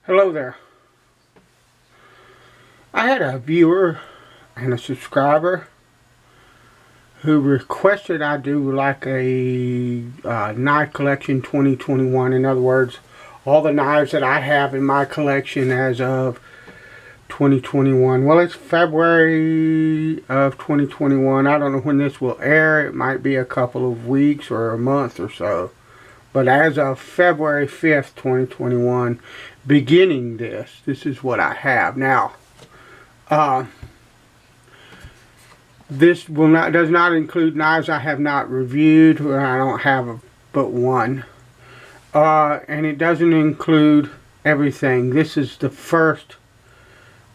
Hello there. I had a viewer and a subscriber who requested I do like a knife collection 2021. In other words, all the knives that I have in my collection as of 2021. Well, it's February of 2021. I don't know when this will air. It might be a couple of weeks or a month or so. But as of February 5th, 2021, beginning this is what I have. Now, this does not include knives I have not reviewed, or I don't have but one. And it doesn't include everything. This is the first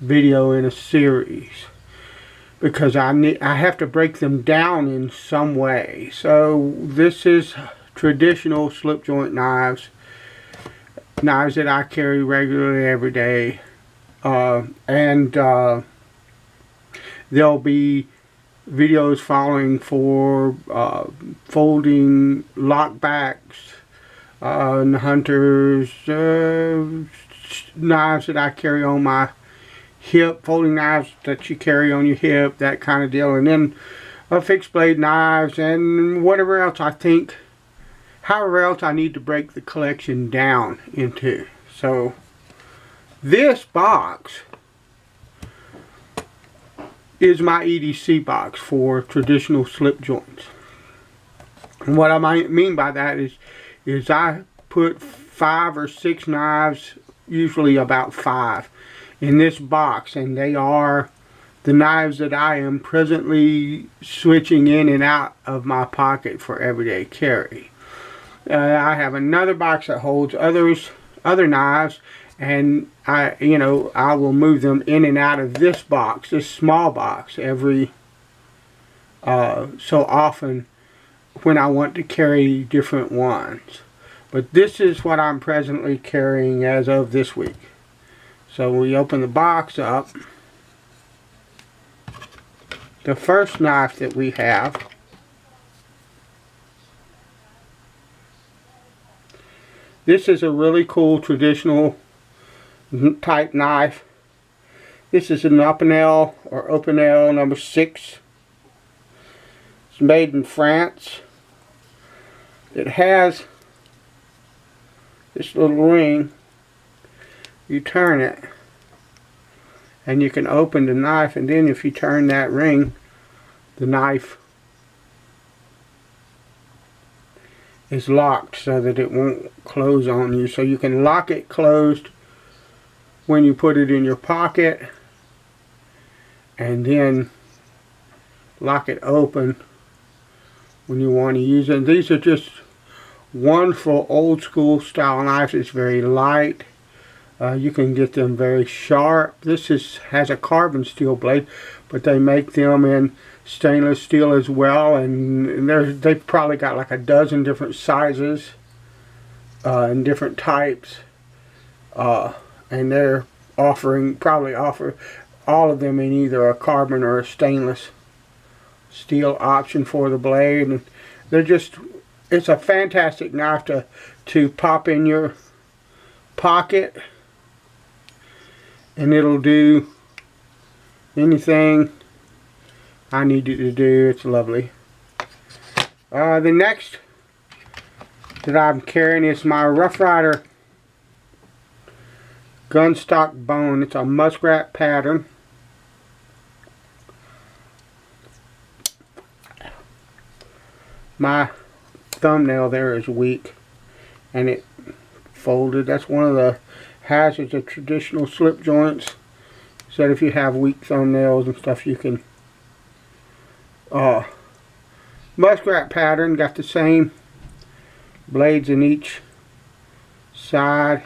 video in a series because I have to break them down in some way. So this is traditional slip joint knives that I carry regularly every day, and there'll be videos following for folding lockbacks, and hunters, knives that I carry on my hip, folding knives that you carry on your hip, that kind of deal, and then fixed blade knives and whatever else I think, however else I need to break the collection down into. So this box is my EDC box for traditional slip joints. And what I might mean by that is I put 5 or 6 knives, usually about 5, in this box, and they are the knives that I am presently switching in and out of my pocket for everyday carry. I have another box that holds other knives, and I will move them in and out of this box, this small box, every so often when I want to carry different ones. But this is what I'm presently carrying as of this week. So we open the box up. The first knife that we have this is a really cool traditional type knife. This is an Opinel or Opinel number 6. It's made in France. It has this little ring. You turn it and you can open the knife, and then if you turn that ring, the knife is locked so that it won't close on you. So you can lock it closed when you put it in your pocket, and then lock it open when you want to use it. These are just wonderful old school style knives. It's very light. You can get them very sharp. This has a carbon steel blade, but they make them in stainless steel as well, and they've probably got like a dozen different sizes and different types, and they're probably offer all of them in either a carbon or a stainless steel option for the blade. And it's a fantastic knife to pop in your pocket, and it'll do anything I need it to do. It's lovely. The next that I'm carrying is my Rough Rider gunstock bone. It's a muskrat pattern. My thumbnail there is weak and it folded. That's one of the hazards of traditional slip joints, so that if you have weak thumbnails and stuff, you can muskrat pattern, got the same blades in each side.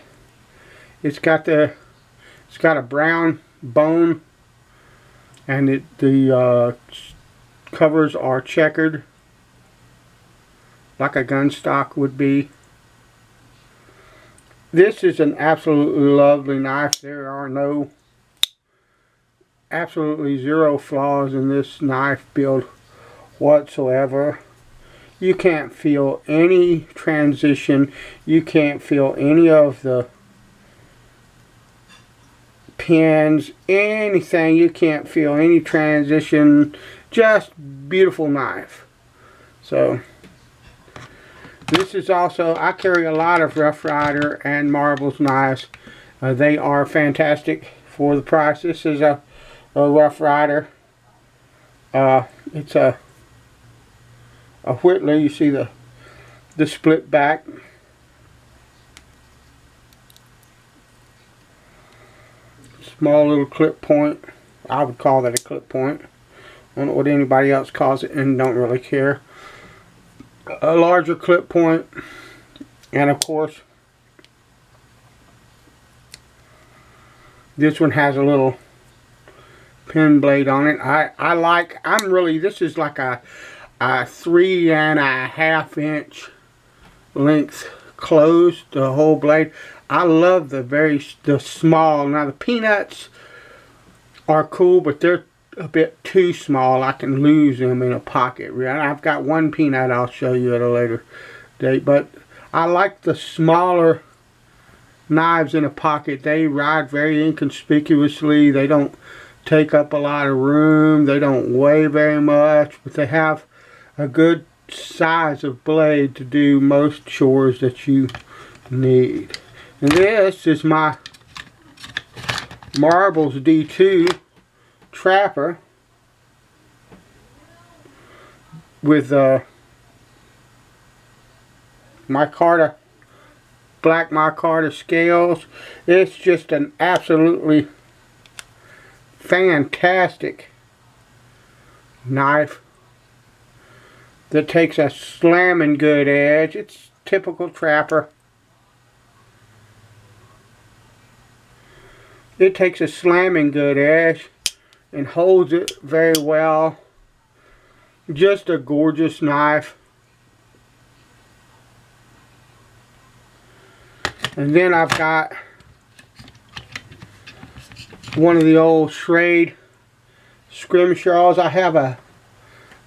It's got a brown bone, and the covers are checkered like a gun stock would be. This is an absolutely lovely knife. There are absolutely zero flaws in this knife build whatsoever. You can't feel any transition. You can't feel any of the pins, anything. You can't feel any transition. Just beautiful knife. So this is also, I carry a lot of Rough Rider and Marbles knives. They are fantastic for the price. This is a Rough Rider. It's a Whittler. You see the split back. Small little clip point. I would call that a clip point. I don't know what anybody else calls it and don't really care. A larger clip point. And of course, this one has a little pin blade on it. This is like a 3.5 inch length closed, the whole blade. I love the small. Now the peanuts are cool, but they're a bit too small. I can lose them in a pocket. I've got one peanut I'll show you at a later date, but I like the smaller knives in a pocket. They ride very inconspicuously. They don't take up a lot of room. They don't weigh very much, but they have a good size of blade to do most chores that you need. And this is my Marbles D2 Trapper with micarta, black micarta scales. It's just an absolutely fantastic knife that takes a slamming good edge. It's typical trapper. It takes a slamming good edge and holds it very well. Just a gorgeous knife. And then I've got one of the old Schrade scrimshaws. I have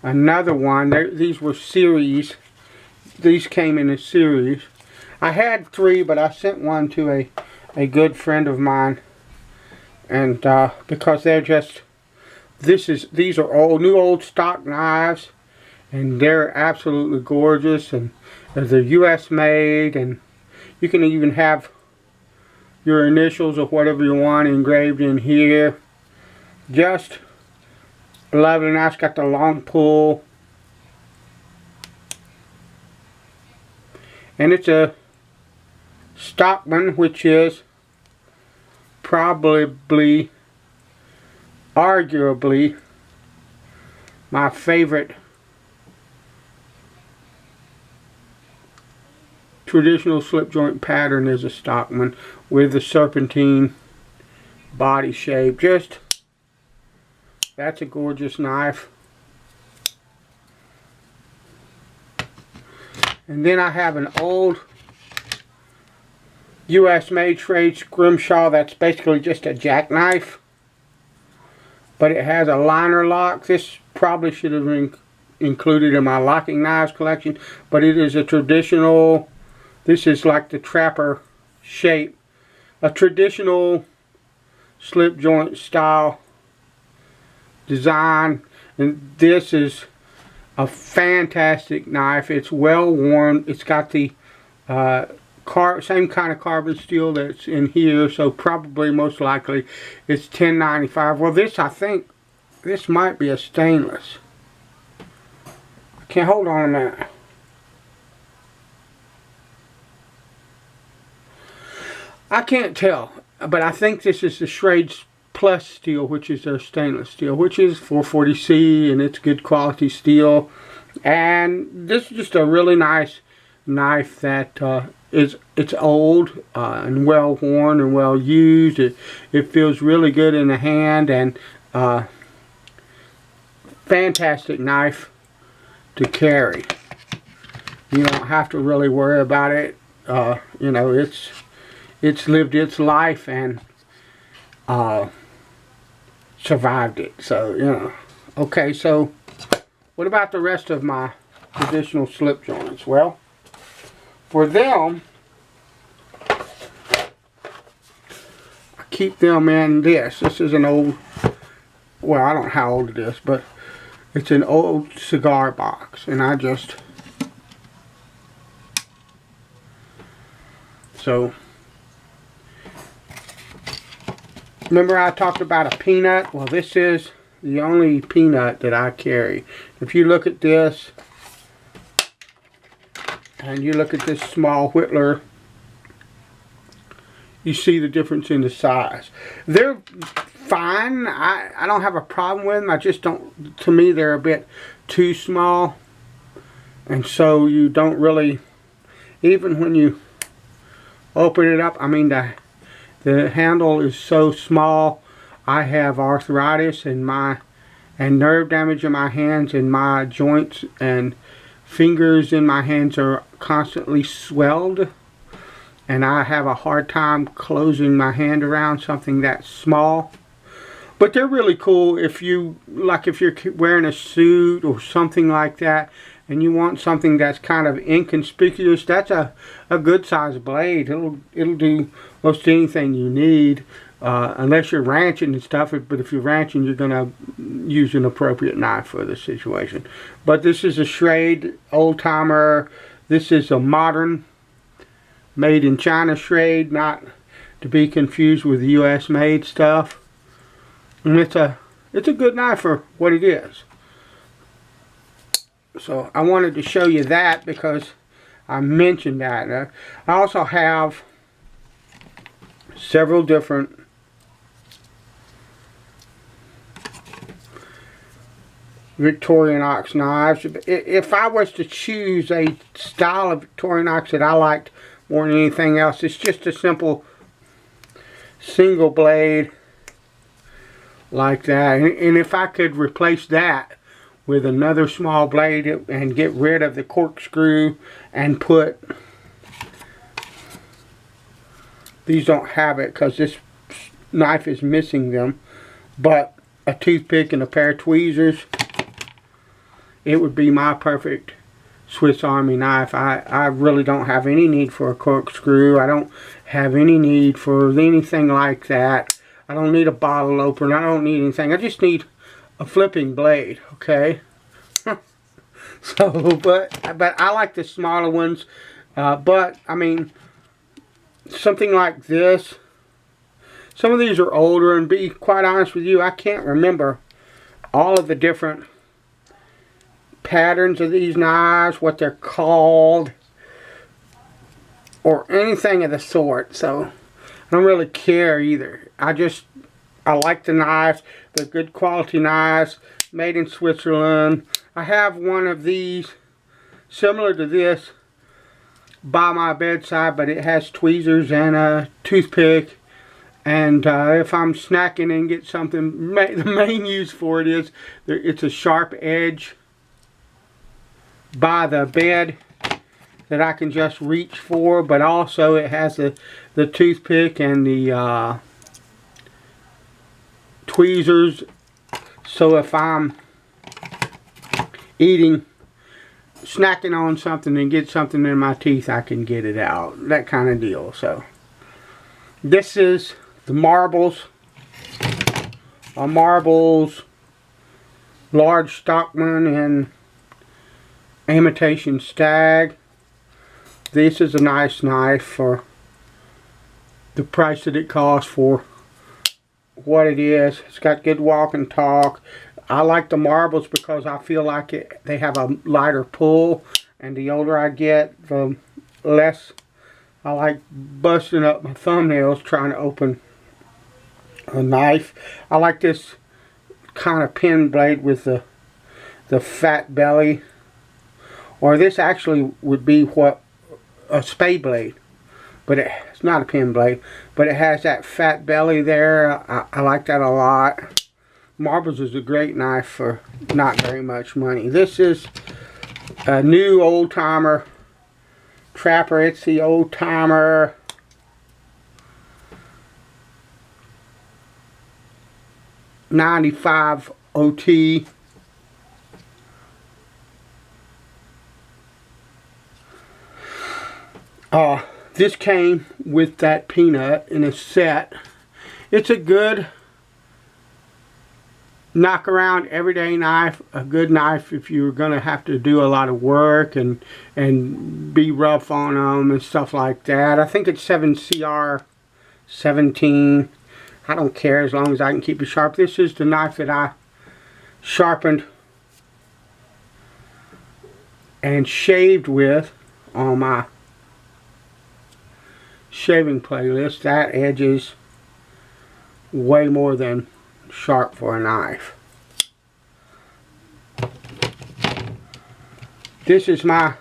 another one. These were series. These came in a series. I had 3, but I sent one to a good friend of mine. And because they're just, these are new old stock knives, and they're absolutely gorgeous, and they're US made, and you can even have your initials or whatever you want engraved in here. Just lovely knife. It's got the long pull, and it's a Stockman, which is probably, arguably, my favorite traditional slip joint pattern is a Stockman with the serpentine body shape. That's a gorgeous knife. And then I have an old US made Schrade scrimshaw that's basically just a jackknife, but it has a liner lock. This probably should have been included in my locking knives collection, but it is a traditional, this is like the trapper shape, a traditional slip joint style design, and this is a fantastic knife. It's well worn. It's got the same kind of carbon steel that's in here, so probably most likely it's 1095. Well, this, I think this might be a stainless. Hold on a minute. I can't tell, but I think this is the Schrade Plus steel, which is their stainless steel, which is 440C, and it's good quality steel. And this is just a really nice knife that it's old and well worn and well used. It feels really good in the hand, and fantastic knife to carry. You don't have to really worry about it. You know, it's lived its life and survived it. So, you know. Okay, so what about the rest of my traditional slip joints? Well, for them, I keep them in this. This is an old, well, I don't know how old it is, but it's an old cigar box. And I just, so, remember I talked about a peanut? Well, this is the only peanut that I carry. If you look at this, and you look at this small whittler, you see the difference in the size. They're fine. I don't have a problem with them. I just don't, to me they're a bit too small. And so you don't really, even when you open it up, I mean the handle is so small. I have arthritis and nerve damage in my hands, and my joints and fingers in my hands are constantly swelled, and I have a hard time closing my hand around something that small. But they're really cool if you, like if you're wearing a suit or something like that and you want something that's kind of inconspicuous. That's a good size blade. It'll do most anything you need, unless you're ranching and stuff. But if you're ranching, you're going to use an appropriate knife for the situation. But this is a Schrade old timer. This is a modern, made in China Schrade, not to be confused with US made stuff. And it's a good knife for what it is. So I wanted to show you that because I mentioned that. I also have several different Victorinox knives. If I was to choose a style of Victorinox that I liked more than anything else, it's just a simple single blade like that. And if I could replace that with another small blade and get rid of the corkscrew and put, these don't have it because this knife is missing them, but a toothpick and a pair of tweezers, it would be my perfect Swiss Army knife. I really don't have any need for a corkscrew. I don't have any need for anything like that. I don't need a bottle opener. I don't need anything. I just need a flipping blade, okay? So, but I like the smaller ones. But, I mean, something like this. Some of these are older, and be quite honest with you, I can't remember all of the different patterns of these knives, what they're called, or anything of the sort. So I don't really care either. I like the knives. They're good quality knives, made in Switzerland. I have one of these similar to this by my bedside, but it has tweezers and a toothpick. And if I'm snacking and get something, the main use for it is it's a sharp edge by the bed that I can just reach for, but also it has the toothpick and the tweezers, so if I'm snacking on something and get something in my teeth, I can get it out, that kind of deal. So this is the Marbles, a Marbles large Stockman and imitation stag. This is a nice knife for the price that it costs for what it is. It's got good walk and talk. I like the Marbles because I feel like they have a lighter pull, and the older I get, the less I like busting up my thumbnails trying to open a knife. I like this kind of pen blade with the fat belly, or this actually would be what a spade blade, but it's not a pen blade, but it has that fat belly there. I like that a lot. Marbles is a great knife for not very much money. This is a new old timer trapper. It's the old timer '95 OT. This came with that peanut in a set, It's a good knock around everyday knife, a good knife if you're going to have to do a lot of work and be rough on them and stuff like that. I think it's 7CR 17. I don't care as long as I can keep it sharp. This is the knife that I sharpened and shaved with on my shaving playlist. That edge is way more than sharp for a knife. This is my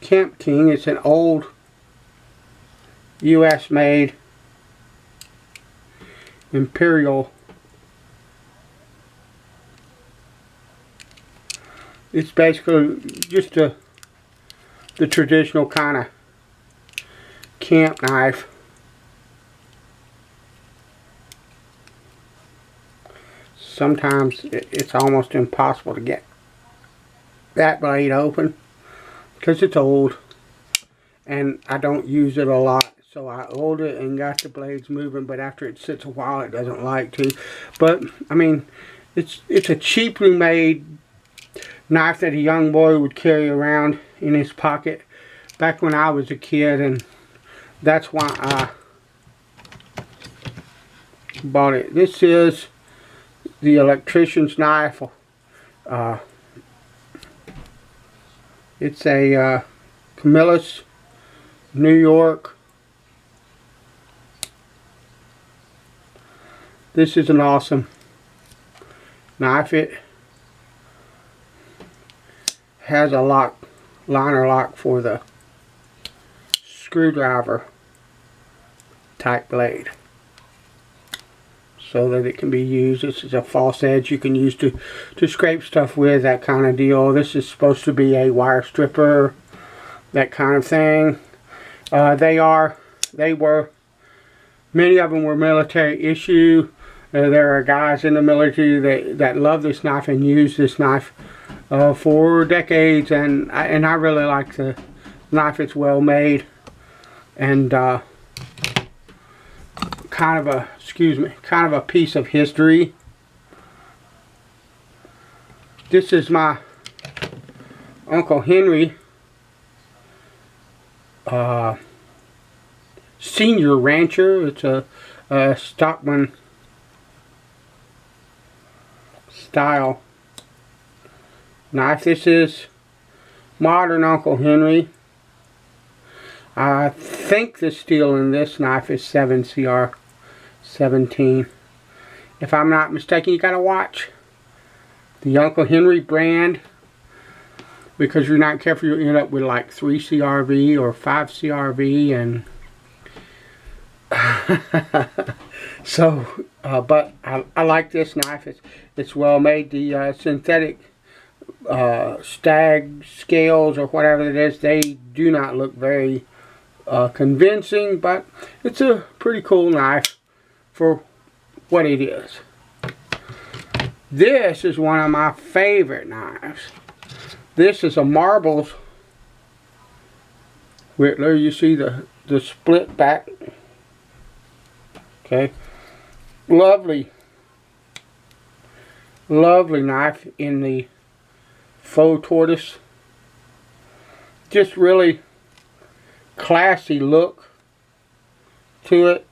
Kemp King. It's an old US made Imperial. It's basically just the traditional kind of camp knife. Sometimes it's almost impossible to get that blade open because it's old and I don't use it a lot. So I oiled it and got the blades moving, but after it sits a while it doesn't like to. But I mean, it's a cheaply made knife that a young boy would carry around in his pocket back when I was a kid, and that's why I bought it. This is the electrician's knife. It's a Camillus, New York. This is an awesome knife. It has a liner lock for the screwdriver type blade, so that it can be used. This is a false edge you can use to scrape stuff with, that kind of deal. This is supposed to be a wire stripper, that kind of thing. Many of them were military issue. There are guys in the military that love this knife and use this knife for decades, and I really like the knife. It's well made and kind of a piece of history. This is my Uncle Henry senior rancher. It's a Stockman style knife. This is modern Uncle Henry. I think the steel in this knife is 7CR 17. If I'm not mistaken, you gotta watch the Uncle Henry brand, because you're not careful, you'll end up with like 3CRV or 5CRV, and so but I like this knife. It's well made. The synthetic stag scales or whatever it is, they do not look very convincing, but it's a pretty cool knife for what it is. This is one of my favorite knives. This is a Marbles Whittler. You see the split back. Okay, lovely knife in the faux tortoise. Just really classy look to it.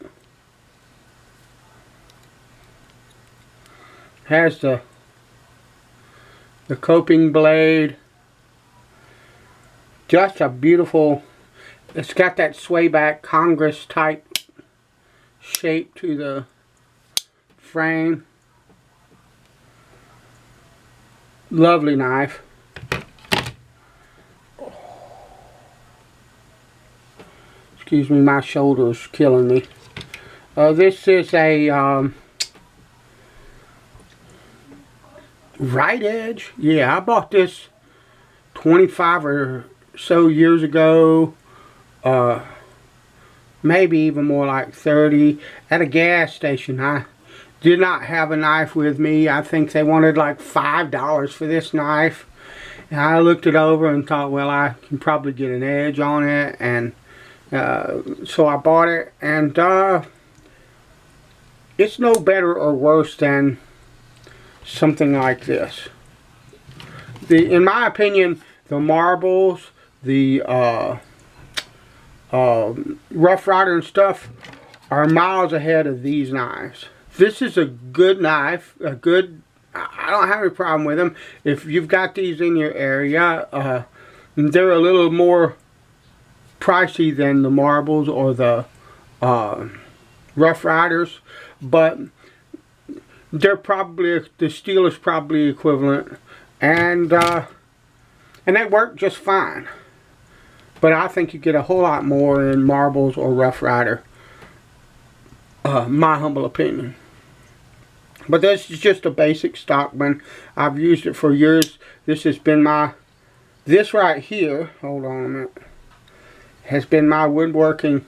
Has the coping blade. Just a beautiful, it's got that sway back Congress type shape to the frame. Lovely knife. Excuse me, my shoulder's killing me. This is a right edge. Yeah, I bought this 25 or so years ago. Maybe even more, like 30, at a gas station. I did not have a knife with me. I think they wanted like $5 for this knife. And I looked it over and thought, well, I can probably get an edge on it and So I bought it, and it's no better or worse than something like this. In my opinion, the marbles, the Rough Rider and stuff are miles ahead of these knives. This is a good knife, I don't have any problem with them. If you've got these in your area, they're a little more pricey than the marbles or the Rough Riders, but they're probably, the steel is probably equivalent, and they work just fine. But I think you get a whole lot more in marbles or Rough Rider, my humble opinion. But this is just a basic Stockman. I've used it for years. This has been this right here, hold on a minute, has been my woodworking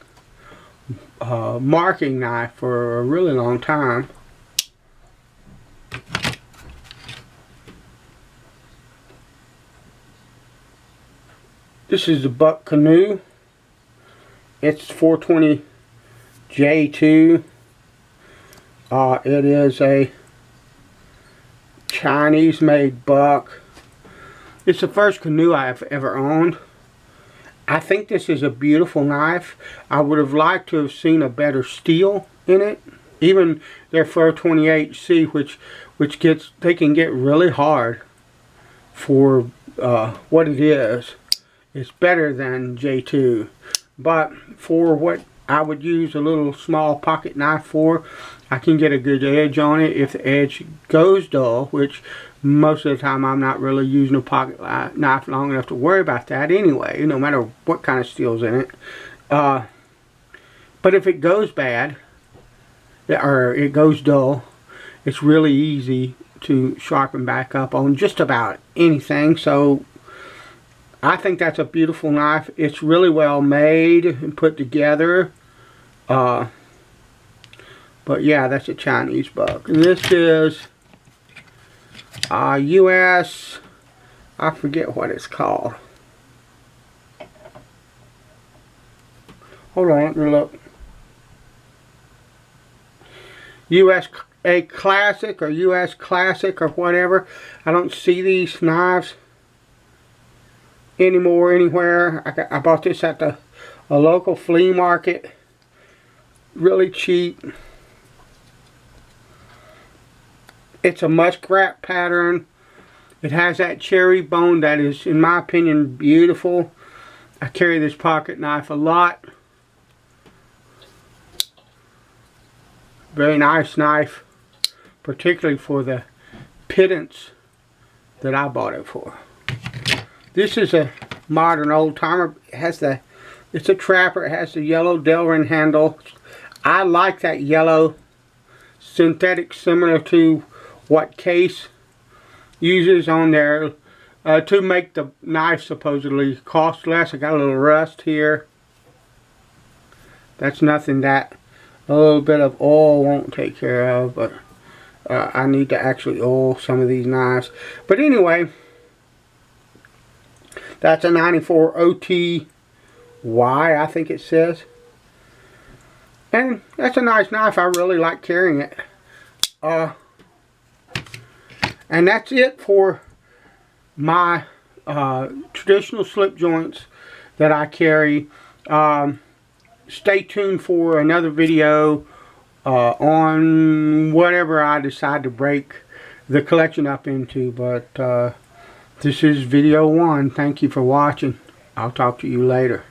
marking knife for a really long time. This is the Buck Canoe. It's 420 J2. It is a Chinese made buck. It's the first canoe I've ever owned. I think this is a beautiful knife. I would have liked to have seen a better steel in it. Even their 428C, which they can get really hard for what it is. It's better than J2, but for what I would use a little small pocket knife for, I can get a good edge on it. If the edge goes dull, which most of the time I'm not really using a pocket knife long enough to worry about that anyway, no matter what kind of steel's in it. But if it goes bad, or it goes dull, it's really easy to sharpen back up on just about anything. So I think that's a beautiful knife. It's really well made and put together. But yeah, that's a Chinese buck. And this is US, I forget what it's called. Hold on, let me look. USA Classic or US Classic or whatever. I don't see these knives anymore anywhere. I bought this at a local flea market, really cheap. It's a muskrat pattern. It has that cherry bone that is, in my opinion, beautiful. I carry this pocket knife a lot. Very nice knife, particularly for the pittance that I bought it for. This is a modern old timer. It's a trapper. It has the yellow Delrin handle. I like that yellow synthetic, similar to what Case uses on there to make the knife supposedly cost less. I got a little rust here. That's nothing that a little bit of oil won't take care of, but I need to actually oil some of these knives. But anyway, that's a 94 OTY, I think it says. And that's a nice knife. I really like carrying it. And that's it for my traditional slip joints that I carry. Stay tuned for another video on whatever I decide to break the collection up into. But this is video 1. Thank you for watching. I'll talk to you later.